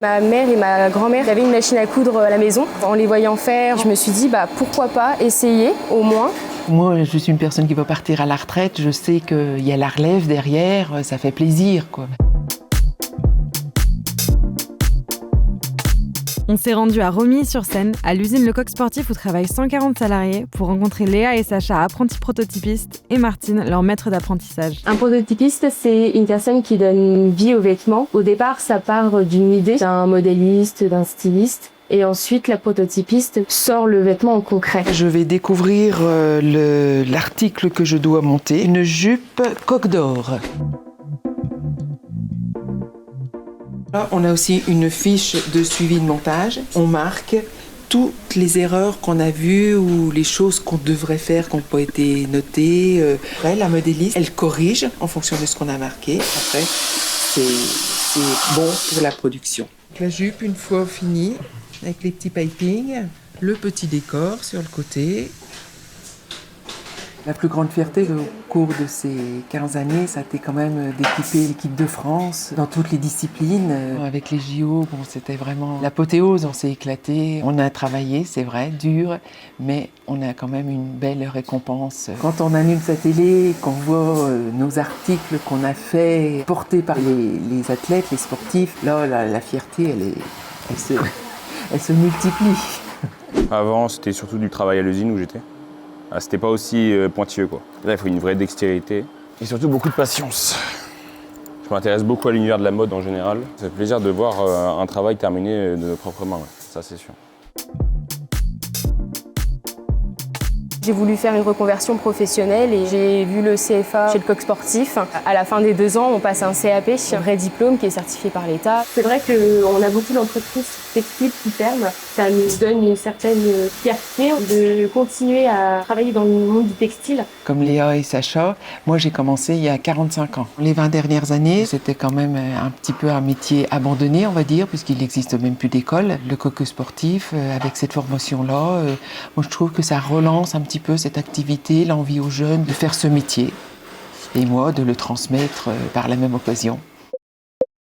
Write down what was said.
Ma mère et ma grand-mère avaient une machine à coudre à la maison. En les voyant faire, je me suis dit pourquoi pas essayer au moins. Moi, je suis une personne qui va partir à la retraite. Je sais qu'il y a la relève derrière, ça fait plaisir, quoi. On s'est rendu à Romilly-sur-Seine, à l'usine Lecoq Sportif où travaillent 140 salariés pour rencontrer Léa et Sacha, apprentis prototypistes, et Martine, leur maître d'apprentissage. Un prototypiste, c'est une personne qui donne vie aux vêtements. Au départ, ça part d'une idée d'un modéliste, d'un styliste. Et ensuite, la prototypiste sort le vêtement en concret. Je vais découvrir l'article que je dois monter. Une jupe coque d'or. Là, on a aussi une fiche de suivi de montage. On marque toutes les erreurs qu'on a vues ou les choses qu'on devrait faire, qui n'ont pas été notées. La modéliste, elle corrige en fonction de ce qu'on a marqué. Après, c'est bon pour la production. La jupe, une fois finie, avec les petits pipings, le petit décor sur le côté. La plus grande fierté au cours de ces 15 années, ça a été quand même d'équiper l'équipe de France dans toutes les disciplines. Avec les JO, c'était vraiment l'apothéose, on s'est éclaté. On a travaillé, c'est vrai, dur, mais on a quand même une belle récompense. Quand on allume sa télé, qu'on voit nos articles qu'on a faits, portés par les athlètes, les sportifs, là, la fierté, elle se multiplie. Avant, c'était surtout du travail à l'usine où j'étais. C'était pas aussi pointilleux, quoi. Là, il faut une vraie dextérité et surtout beaucoup de patience. Je m'intéresse beaucoup à l'univers de la mode en général. Ça fait plaisir de voir un travail terminé de nos propres mains, ouais. Ça c'est sûr. J'ai voulu faire une reconversion professionnelle et j'ai vu le CFA chez Lecoq Sportif. À la fin des 2 ans, on passe un CAP, un vrai diplôme qui est certifié par l'État. C'est vrai qu'on a beaucoup d'entreprises textiles qui ferment. Ça nous donne une certaine fierté de continuer à travailler dans le monde du textile. Comme Léa et Sacha, moi j'ai commencé il y a 45 ans. Les 20 dernières années, c'était quand même un petit peu un métier abandonné, on va dire, puisqu'il n'existe même plus d'école. Le Lecoq Sportif, avec cette formation-là, moi je trouve que ça relance un petit peu cette activité, l'envie aux jeunes de faire ce métier. Et moi, de le transmettre par la même occasion.